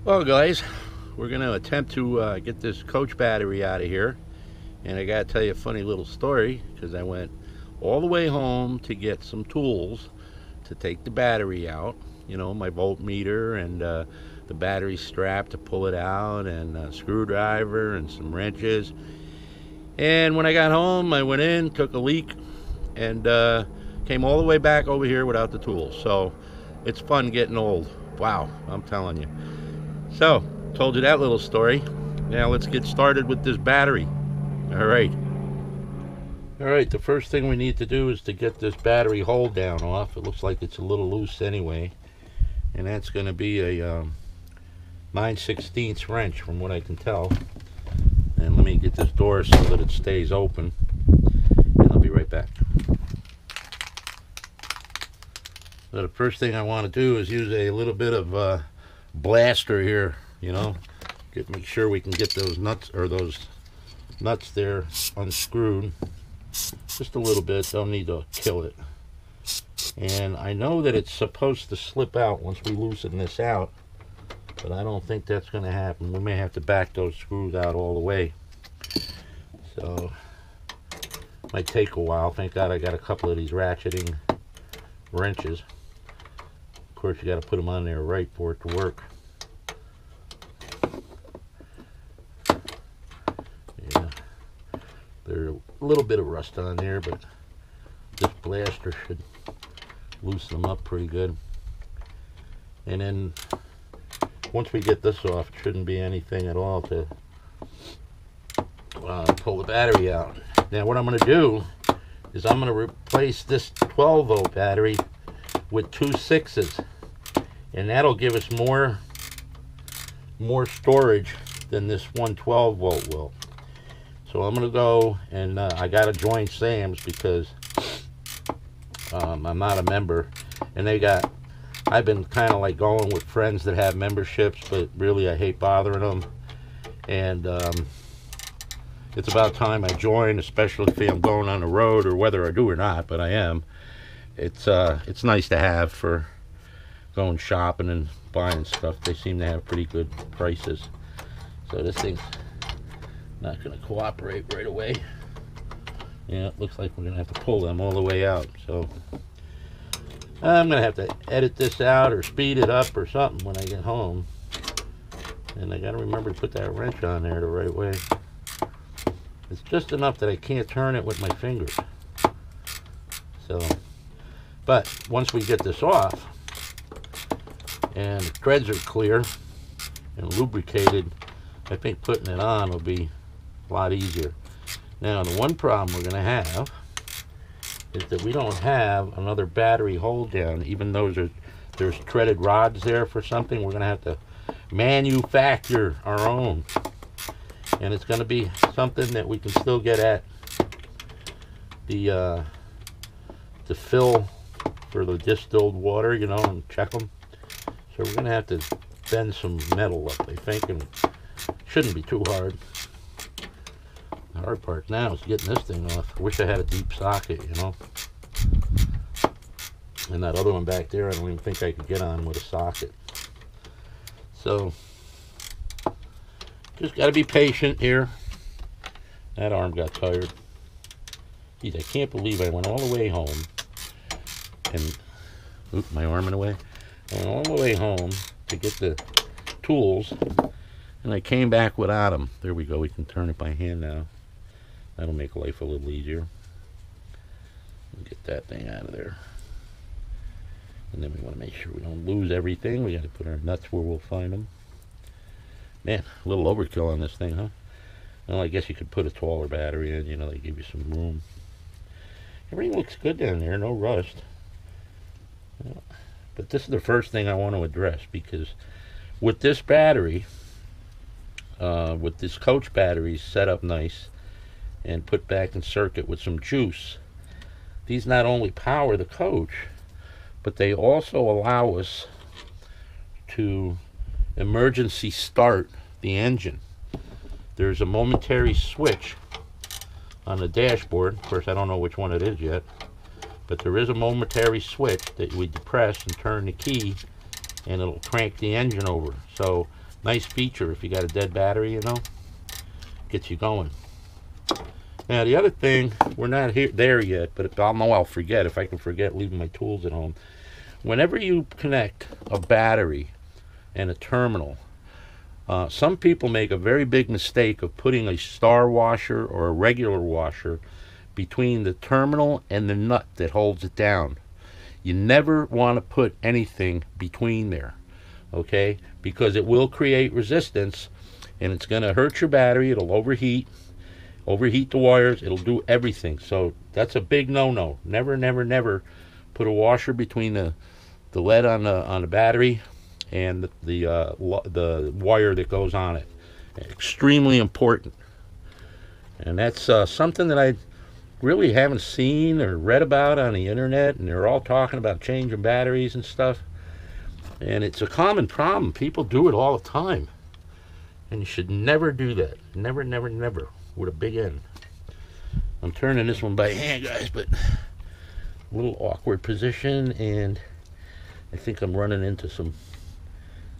Well, guys, we're going to attempt to get this coach battery out of here. And I got to tell you a funny little story, because I went all the way home to get some tools to take the battery out. You know, my voltmeter and the battery strap to pull it out, and a screwdriver and some wrenches. And when I got home, I went in, took a leak, and came all the way back over here without the tools. So it's fun getting old. Wow, I'm telling you. So, told you that little story. Now let's get started with this battery. Alright, the first thing we need to do is to get this battery hold down off. It looks like it's a little loose anyway. And that's going to be a 9/16 wrench from what I can tell. And let me get this door so that it stays open. And I'll be right back. So the first thing I want to do is use a little bit of blaster here, you know. Make sure we can get those nuts there unscrewed. Just a little bit, don't need to kill it. And I know that it's supposed to slip out once we loosen this out, but I don't think that's going to happen. We may have to back those screws out all the way. So, might take a while. Thank God I got a couple of these ratcheting wrenches. Of course, you got to put them on there right for it to work. Yeah, there's a little bit of rust on there, but this blaster should loosen them up pretty good. And then once we get this off, it shouldn't be anything at all to pull the battery out. Now what I'm going to do is I'm going to replace this 12-volt battery with two 6s, and that'll give us more storage than this 112-volt will. So I'm going to go, and I got to join Sam's because I'm not a member, and I've been kind of like going with friends that have memberships, but really I hate bothering them. And it's about time I join, especially if I'm going on the road, or whether I do or not, but I am. It's nice to have for going shopping and buying stuff. They seem to have pretty good prices. So this thing's not going to cooperate right away. Yeah, it looks like we're going to have to pull them all the way out. So I'm going to have to edit this out or speed it up or something when I get home. And I got to remember to put that wrench on there the right way. It's just enough that I can't turn it with my fingers. So, but once we get this off and the threads are clear and lubricated, I think putting it on will be a lot easier. Now, the one problem we're going to have is that we don't have another battery hold down. Even though there's threaded rods there for something, we're going to have to manufacture our own. And it's going to be something that we can still get at the fill for the distilled water, you know, and check them. So we're going to have to bend some metal up, I think, and it shouldn't be too hard. The hard part now is getting this thing off. I wish I had a deep socket, you know. And that other one back there, I don't even think I could get on with a socket. So, just got to be patient here. That arm got tired. Geez, I can't believe I went all the way home and... Oop, my arm in the way. I went all the way home to get the tools, and I came back without them. There we go. We can turn it by hand now. That'll make life a little easier. Get that thing out of there. And then we want to make sure we don't lose everything. We got to put our nuts where we'll find them. Man, a little overkill on this thing, huh? Well, I guess you could put a taller battery in. You know, they give you some room. Everything looks good down there. No rust. But this is the first thing I want to address, because with this battery, with this coach battery set up nice and put back in circuit with some juice, these not only power the coach, but they also allow us to emergency start the engine. There's a momentary switch on the dashboard. Of course, I don't know which one it is yet, but there is a momentary switch that we depress and turn the key, and it'll crank the engine over. So Nice feature if you got a dead battery, you know. Gets you going. Now the other thing, we're not there yet, but I'll know I'll forget if I can forget leaving my tools at home. Whenever you connect a battery and a terminal, some people make a very big mistake of putting a star washer or a regular washer between the terminal and the nut that holds it down. You never want to put anything between there, okay? Because it will create resistance, and it's going to hurt your battery. It'll overheat the wires. It'll do everything. So that's a big no-no. Never, never, never put a washer between the lead on the battery and the wire that goes on it. Extremely important. And that's something that I really haven't seen or read about on the internet, and they're all talking about changing batteries and stuff. And it's a common problem. People do it all the time. And you should never do that. Never, never, never. With a big N. I'm turning this one by hand, guys, but a little awkward position, and I think I'm running into some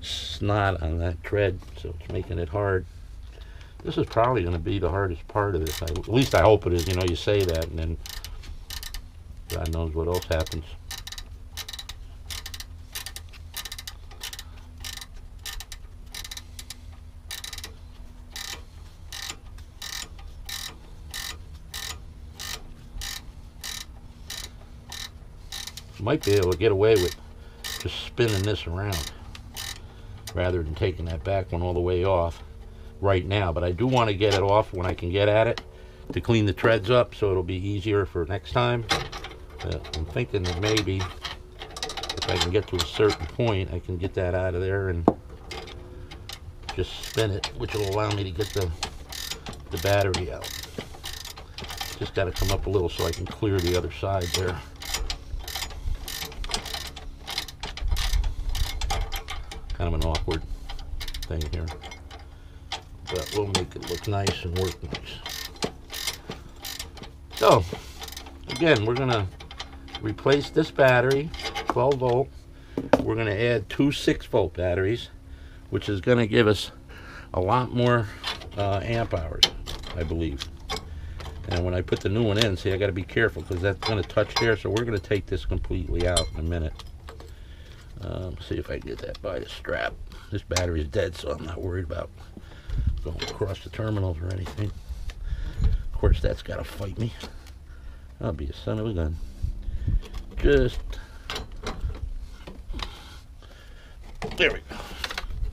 snot on that tread, so it's making it hard. This is probably going to be the hardest part of this. At least I hope it is. You know, you say that, and then God knows what else happens. Might be able to get away with just spinning this around rather than taking that back one all the way off right now, but I do want to get it off when I can get at it to clean the treads up, so it'll be easier for next time. I'm thinking that maybe if I can get to a certain point, I can get that out of there and just spin it, which will allow me to get the battery out. Just got to come up a little so I can clear the other side there. Kind of an awkward thing here, but we'll make it look nice and work nice. So again, we're going to replace this battery, 12 volt. We're going to add two 6-volt batteries, which is going to give us a lot more amp hours, I believe. And when I put the new one in, see, I got to be careful because that's going to touch there, so we're going to take this completely out in a minute. See if I can get that by the strap. This battery is dead, so I'm not worried about going across the terminals or anything. Of course, that's got to fight me. I'll be a son of a gun. Just there we go.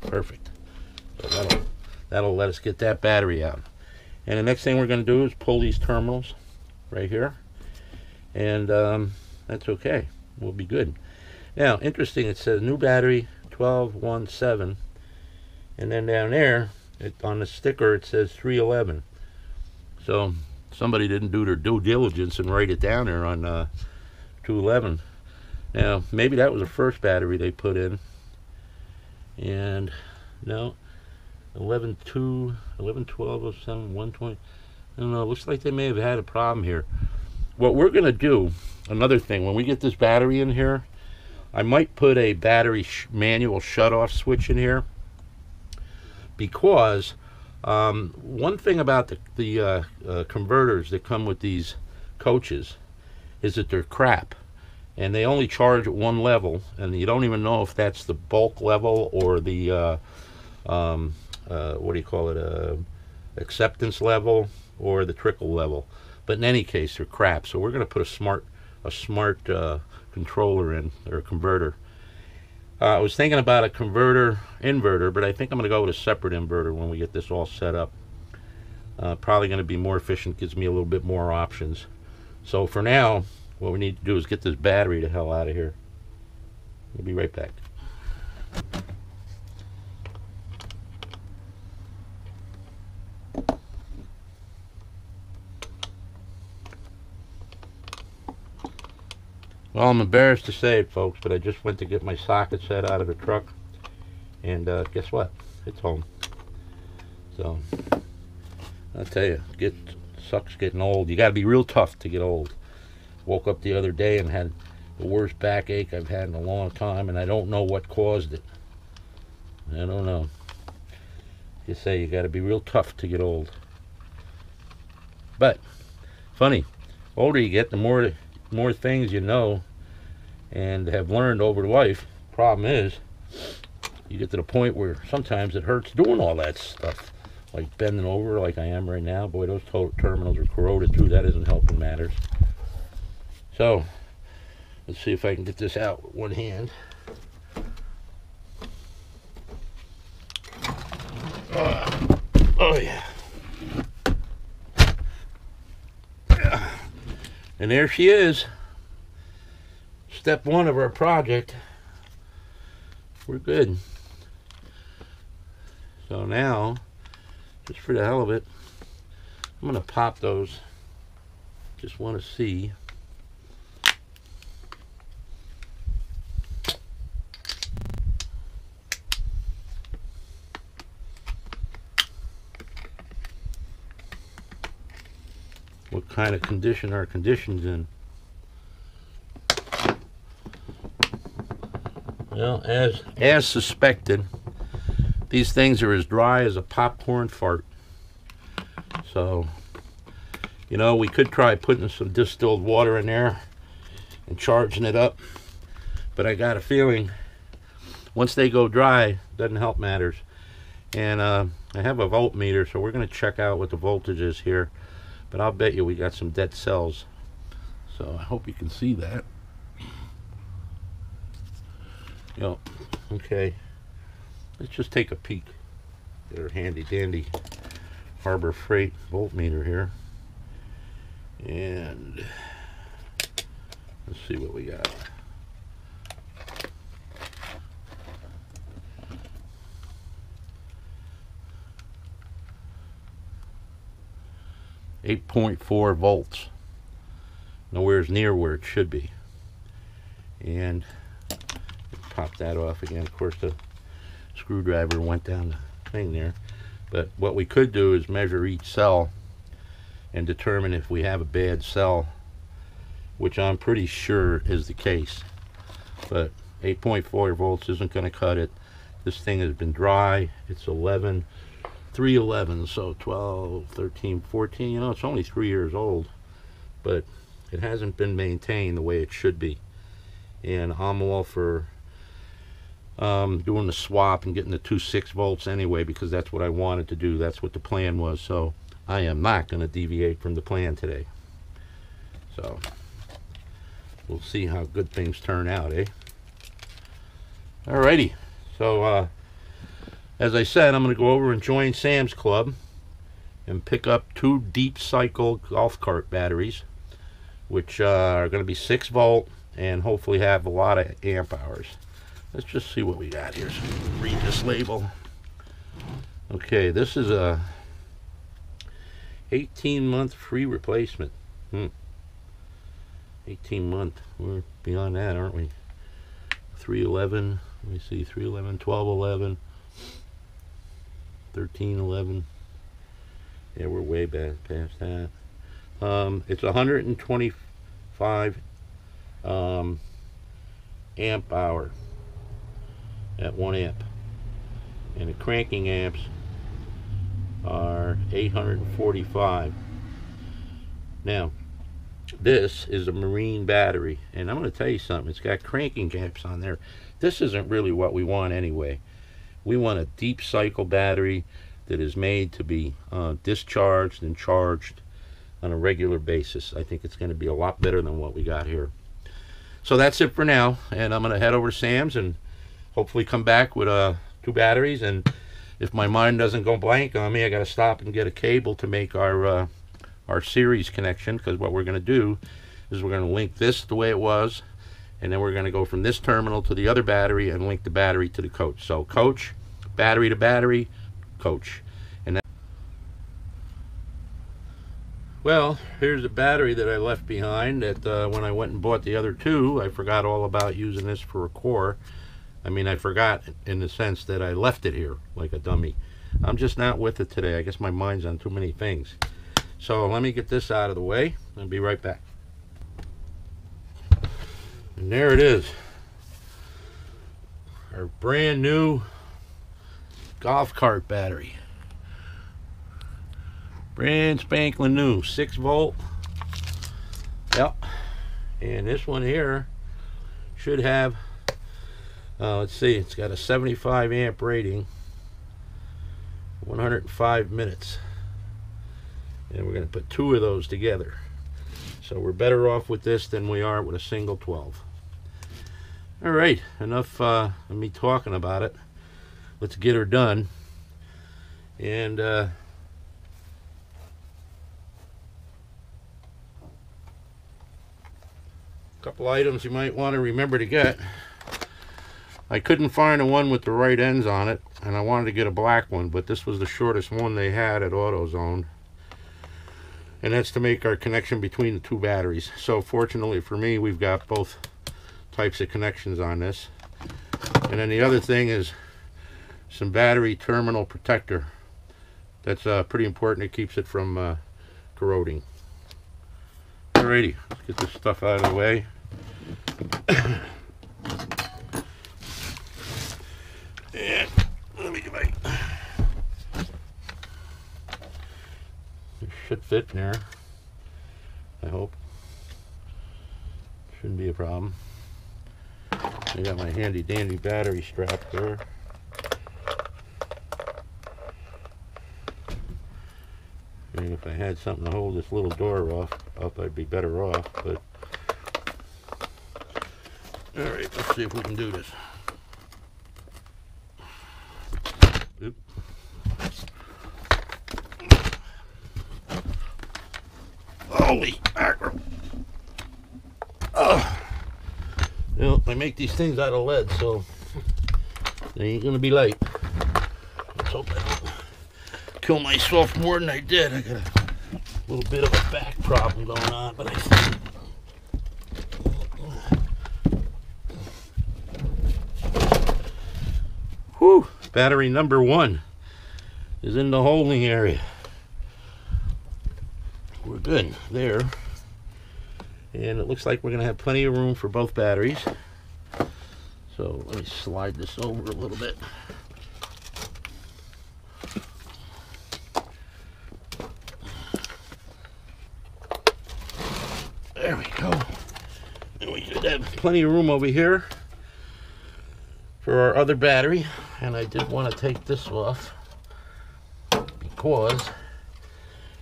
Perfect. So that'll let us get that battery out. And the next thing we're going to do is pull these terminals right here, and that's okay. We'll be good. Now, interesting, it says new battery 1217, and then down there on the sticker it says 311. So somebody didn't do their due diligence and write it down there on 211. Now, maybe that was the first battery they put in, and no, 11.2, 11.12, 07, 120. I don't know, it looks like they may have had a problem here. What we're going to do, another thing, when we get this battery in here, I might put a battery manual shut-off switch in here, because one thing about the converters that come with these coaches is that they're crap, and they only charge at one level, and you don't even know if that's the bulk level or the what do you call it, acceptance level or the trickle level. But in any case, they're crap. So we're going to put a smart controller in, or a converter. I was thinking about a inverter, but I think I'm going to go with a separate inverter when we get this all set up. Probably going to be more efficient, gives me a little bit more options. So for now, what we need to do is get this battery the hell out of here. We'll be right back. Well, I'm embarrassed to say it, folks, but I just went to get my socket set out of the truck, and guess what? It's home. So I'll tell you, sucks getting old. You got to be real tough to get old. Woke up the other day and had the worst backache I've had in a long time, and I don't know what caused it. I don't know. You say you got to be real tough to get old. But funny, older you get, the more things you know and have learned over life. Problem is, you get to the point where sometimes it hurts doing all that stuff, like bending over like I am right now. Boy, those terminals are corroded too. That isn't helping matters. So let's see if I can get this out with one hand. Oh yeah. And there she is. Step one of our project. We're good. So now, just for the hell of it, I'm going to pop those. Just want to see. What kind of condition our condition's in. Well, as suspected, these things are as dry as a popcorn fart. So, you know, we could try putting some distilled water in there and charging it up, but I got a feeling once they go dry, doesn't help matters. And I have a voltmeter, so we're going to check out what the voltage is here. But I'll bet you we got some dead cells. So I hope you can see that. Yep. Okay. Let's just take a peek at our handy dandy Harbor Freight voltmeter here. And let's see what we got. .4 volts. Nowhere near where it should be. And pop that off again. Of course, the screwdriver went down the thing there. But what we could do is measure each cell and determine if we have a bad cell, which I'm pretty sure is the case. But 8.4 volts isn't going to cut it. This thing has been dry. It's 311, so 12, 13, 14, you know, it's only 3 years old, but it hasn't been maintained the way it should be. And I'm all for doing the swap and getting the 2.6 volts anyway, because that's what I wanted to do. That's what the plan was. So I am not going to deviate from the plan today. So we'll see how good things turn out, eh? Alrighty. So as I said, I'm going to go over and join Sam's Club and pick up 2 deep cycle golf cart batteries, which are going to be 6 volt and hopefully have a lot of amp hours. Let's just see what we got here. So read this label. Okay, this is a 18-month free replacement. 18 month. We're beyond that, aren't we? 311. Let me see. 311, 1211. 1311. Yeah, we're way back past that. It's 125 amp hour at 1 amp, and the cranking amps are 845. Now, this is a marine battery, and I'm going to tell you something. It's got cranking amps on there. This isn't really what we want anyway. We want a deep cycle battery that is made to be discharged and charged on a regular basis. I think it's going to be a lot better than what we got here. So that's it for now, and I'm going to head over to Sam's and hopefully come back with 2 batteries. And if my mind doesn't go blank on me, I got to stop and get a cable to make our series connection, because what we're going to do is we're going to link this the way it was, and then we're going to go from this terminal to the other battery and link the battery to the coach. So coach, battery to battery, coach. And that, well, here's the battery that I left behind that when I went and bought the other 2, I forgot all about using this for a core. I mean, I forgot in the sense that I left it here like a dummy. I'm just not with it today. I guess my mind's on too many things. So let me get this out of the way. I'll be right back. And there it is. Our brand new golf cart battery. Brand spanking new, 6 volt. Yep. And this one here should have, let's see, it's got a 75 amp rating, 105 minutes. And we're going to put 2 of those together. So we're better off with this than we are with a single 12. All right, enough of me talking about it. Let's get her done. And couple items you might want to remember to get. I couldn't find a one with the right ends on it, and I wanted to get a black one, but this was the shortest one they had at AutoZone. And that's to make our connection between the 2 batteries. So fortunately for me, we've got both types of connections on this. And then the other thing is some battery terminal protector. That's pretty important. It keeps it from corroding. Alrighty, let's get this stuff out of the way. And let me get my... It should fit in there, I hope. Shouldn't be a problem. I got my handy dandy battery strap there. And if I had something to hold this little door off, I'd be better off, but... Alright, let's see if we can do this. Oop. Holy mackerel! Oh. You know, I make these things out of lead, so they ain't gonna be light. Let's hope I don't kill myself more than I did. I got a little bit of a back problem going on, but I think... Whew! Battery number 1 is in the holding area. We're good there. And it looks like we're going to have plenty of room for both batteries. So let me slide this over a little bit. There we go. And we should have plenty of room over here for our other battery. And I did want to take this off because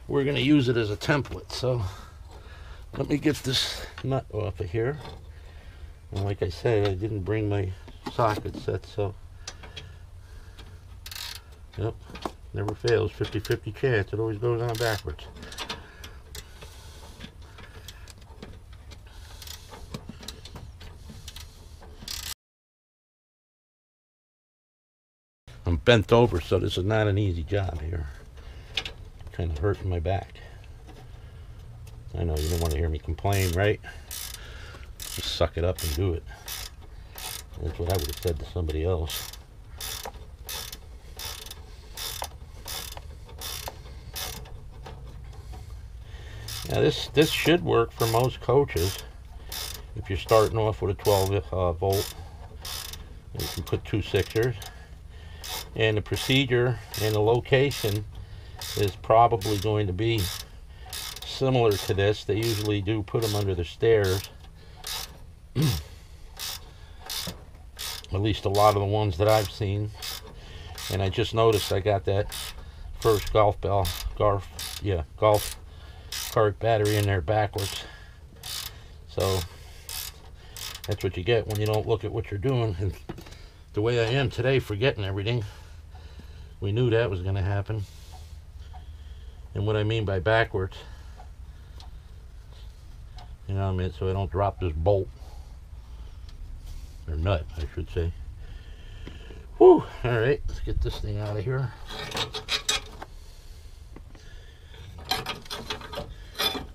we're going to use it as a template. So let me get this nut off of here. And like I said, I didn't bring my socket set, so yep, never fails. 50-50 chance. It always goes on backwards. I'm bent over, so this is not an easy job here. Kind of hurting my back. I know you don't want to hear me complain, right? Just suck it up and do it. That's what I would have said to somebody else. Now this should work for most coaches. If you're starting off with a 12 volt, you can put 2 6ers. And the procedure and the location is probably going to be similar to this. They usually do put them under the stairs. At least a lot of the ones that I've seen. And I just noticed I got that first golf cart battery in there backwards. So that's what you get when you don't look at what you're doing. And the way I am today, forgetting everything, we knew that was going to happen. And what I mean by backwards, you know what I mean, so I don't drop this bolt, or nut I should say. Whew, alright, let's get this thing out of here.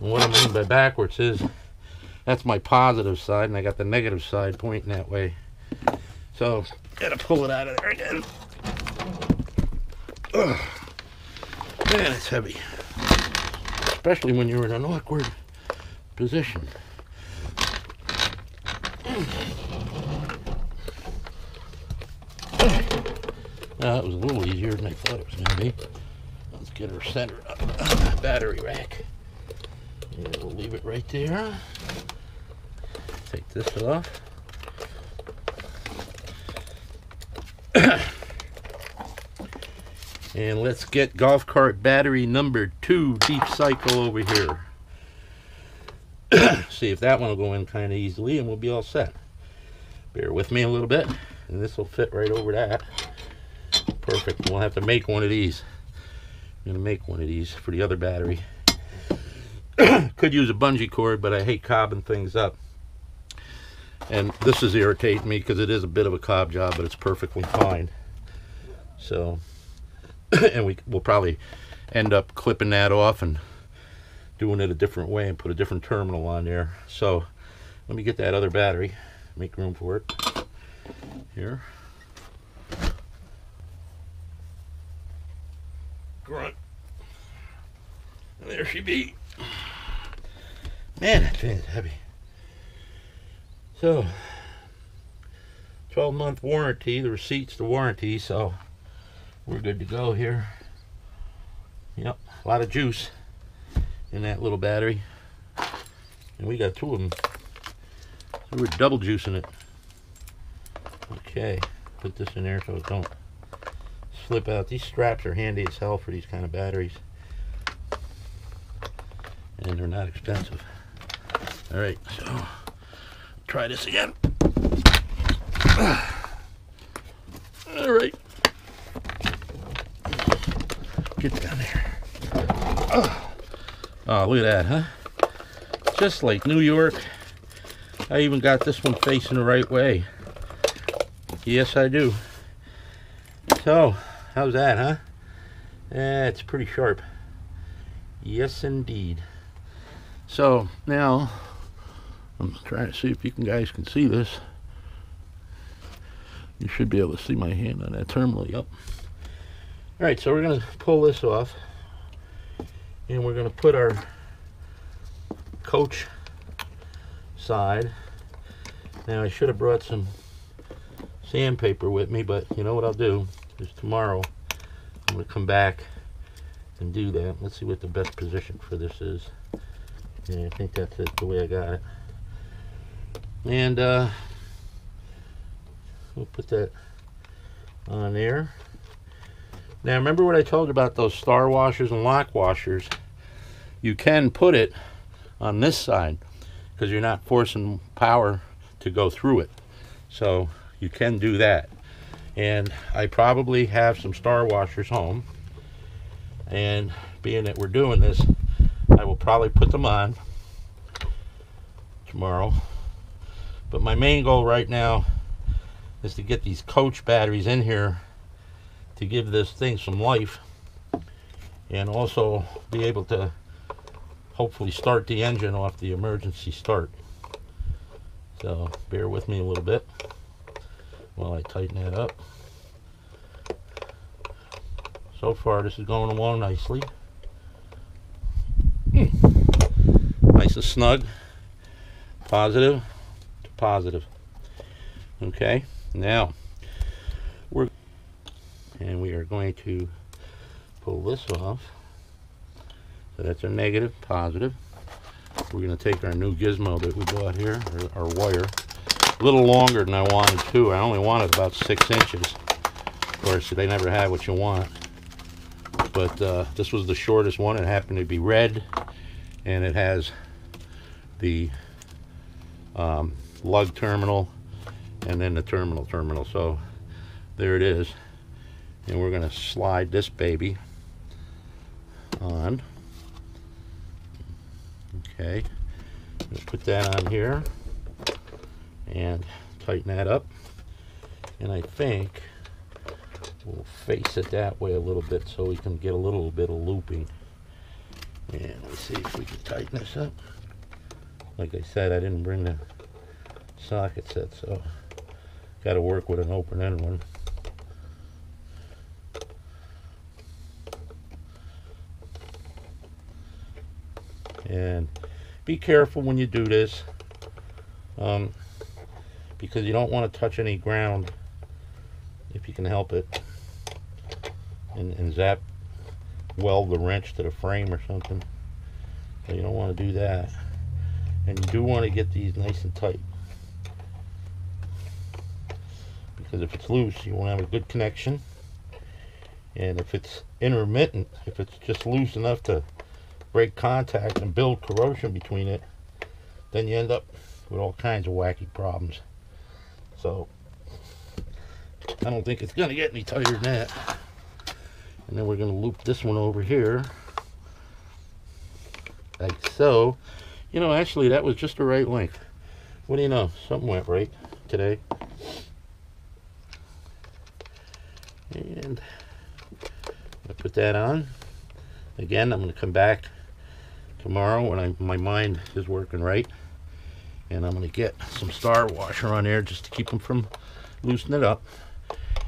And what I mean by backwards is, that's my positive side, and I got the negative side pointing that way. So, gotta pull it out of there again. Ugh. Man, it's heavy. Especially when you're in an awkward position. That was a little easier than I thought it was going to be. Let's get her centered up. Battery rack. And we'll leave it right there. Take this off. And let's get golf cart battery number 2 deep cycle over here. See if that one will go in kind of easily and we'll be all set. Bear with me a little bit and this will fit right over that. Perfect. We'll have to make one of these. I'm going to make one of these for the other battery. Could use a bungee cord, but I hate cobbing things up. And this is irritating me because it is a bit of a cob job, but it's perfectly fine. So, and we'll probably end up clipping that off and doing it a different way and put a different terminal on there. So let me get that other battery, make room for it here. Grunt. And there she be. Man, that thing is heavy. So 12-month warranty, the receipt's the warranty, so we're good to go here. Yep, a lot of juice in that little battery. And we got 2 of them. So we're double juicing it. Okay, put this in there so it don't slip out. These straps are handy as hell for these kind of batteries. And they're not expensive. Alright, so try this again. Alright. Get down there. Oh, look at that, huh? Just like New York. I even got this one facing the right way. Yes, I do. So, how's that, huh? It's pretty sharp. Yes, indeed. So, now, I'm trying to see if you guys can see this. You should be able to see my hand on that terminal. Yep. Alright, so we're going to pull this off. And we're going to put our coach side. Now, I should have brought some sandpaper with me, but you know what I'll do is tomorrow I'm going to come back and do that. Let's see what the best position for this is. Yeah, I think that's it, the way I got it. And we'll put that on there. Now remember what I told you about those star washers and lock washers? You can put it on this side because you're not forcing power to go through it. So you can do that. And I probably have some star washers home. And being that we're doing this, I will probably put them on tomorrow. But my main goal right now is to get these coach batteries in here to give this thing some life and also be able to hopefully start the engine off the emergency start. So bear with me a little bit while I tighten that up. So far this is going along nicely. Nice and snug. Positive to positive. Okay, now we are going to pull this off. So that's a negative, positive. We're going to take our new gizmo that we bought here, our wire, a little longer than I wanted to. I only wanted about 6 inches. Of course, they never have what you want. But this was the shortest one. It happened to be red, and it has the lug terminal and then the terminal. So there it is. And we're going to slide this baby on. Okay, we'll put that on here and tighten that up. And I think we'll face it that way a little bit so we can get a little bit of looping. And let's see if we can tighten this up. Like I said, I didn't bring the socket set, so got to work with an open-end one. And be careful when you do this, because you don't want to touch any ground if you can help it, and zap weld the wrench to the frame or something. So you don't want to do that. And you do want to get these nice and tight, because if it's loose, you won't have a good connection. And if it's intermittent, if it's just loose enough to break contact and build corrosion between it, then you end up with all kinds of wacky problems. So I don't think it's going to get any tighter than that. And then we're going to loop this one over here like so. You know, actually that was just the right length. What do you know, something went right today. And I put that on. Again, I'm going to come back tomorrow when my mind is working right, and I'm going to get some star washer on there just to keep them from loosening it up.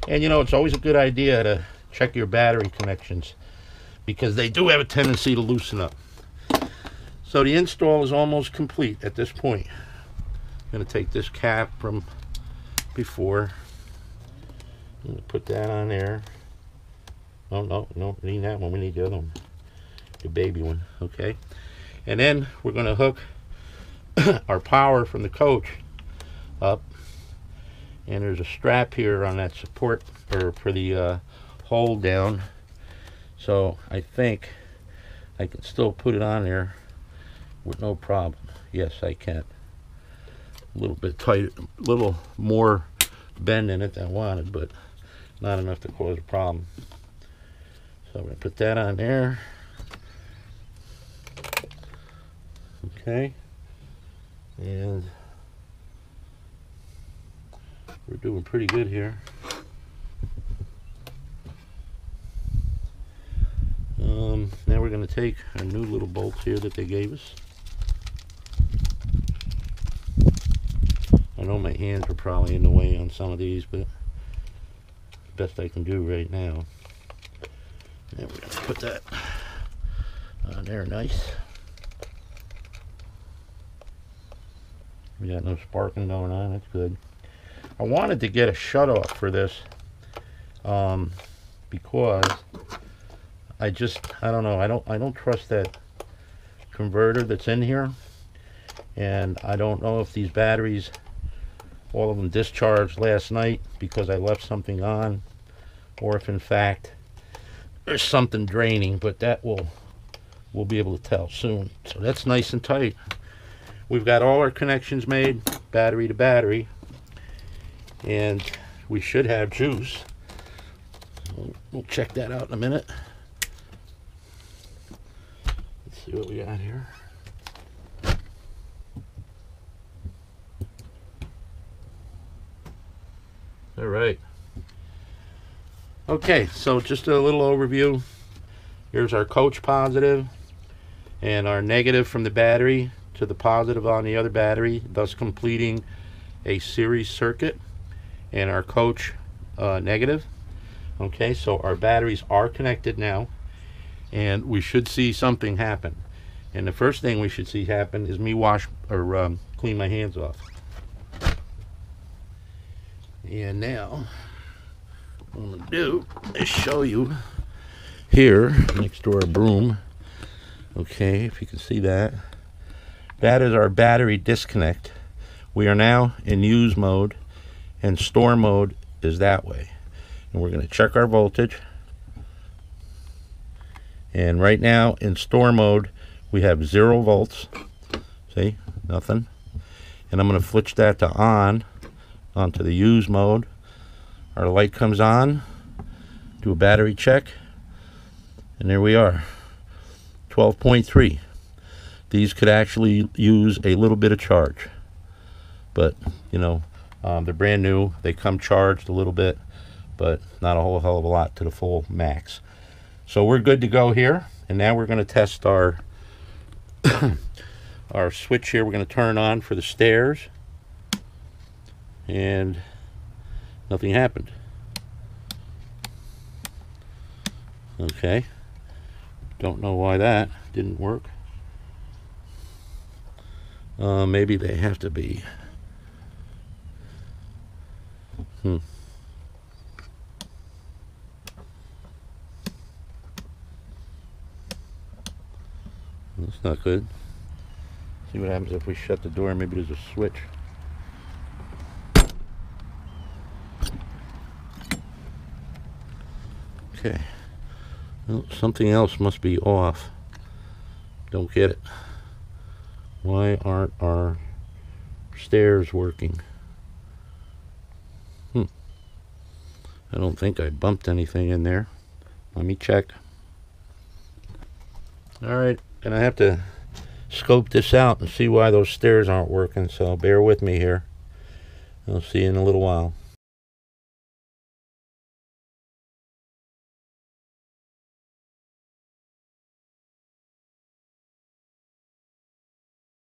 And you know, it's always a good idea to check your battery connections, because they do have a tendency to loosen up. So the install is almost complete at this point. I'm going to take this cap from before. I'm going to put that on there. Oh, no, we need that one. We need the other one. The baby one, okay? And then we're going to hook our power from the coach up. And there's a strap here on that support, or for the hold down. So I think I can still put it on there with no problem. Yes, I can. A little bit tight, a little more bend in it than I wanted, but not enough to cause a problem. So I'm going to put that on there. Okay. And we're doing pretty good here. Now we're going to take our new little bolts here that they gave us. I know my hands are probably in the way on some of these, but best I can do right now. And we're going to put that on there nice. We got no sparking going on, that's good. I wanted to get a shutoff for this because I don't know, I don't trust that converter that's in here, and I don't know if these batteries, all of them discharged last night because I left something on, or if in fact there's something draining, but that we'll be able to tell soon. So that's nice and tight. We've got all our connections made, battery to battery, and we should have juice. We'll check that out in a minute. Let's see what we got here. All right. Okay, so just a little overview. Here's our coach positive and our negative from the battery to the positive on the other battery, thus completing a series circuit, and our coach negative. Okay, so our batteries are connected now, and we should see something happen. And the first thing we should see happen is me wash or clean my hands off. And now what I'm going to do is show you here next to our broom. Okay, if you can see that. That is our battery disconnect. We are now in use mode, and store mode is that way. And we're going to check our voltage. And right now in store mode we have 0 volts. See, nothing. And I'm going to switch that to onto the use mode. Our light comes on. Do a battery check, and there we are, 12.3. These could actually use a little bit of charge, but you know, they're brand new. They come charged a little bit, but not a whole hell of a lot to the full max. So we're good to go here. And now we're going to test our our switch here. We're going to turn on for the stairs, and nothing happened. Okay, don't know why that didn't work. Maybe they have to be. That's not good. See what happens if we shut the door. Maybe there's a switch. Okay. Well, something else must be off. Don't get it. Why aren't our stairs working? I don't think I bumped anything in there. Let me check. Alright, and I have to scope this out and see why those stairs aren't working, so bear with me here. I'll see you in a little while.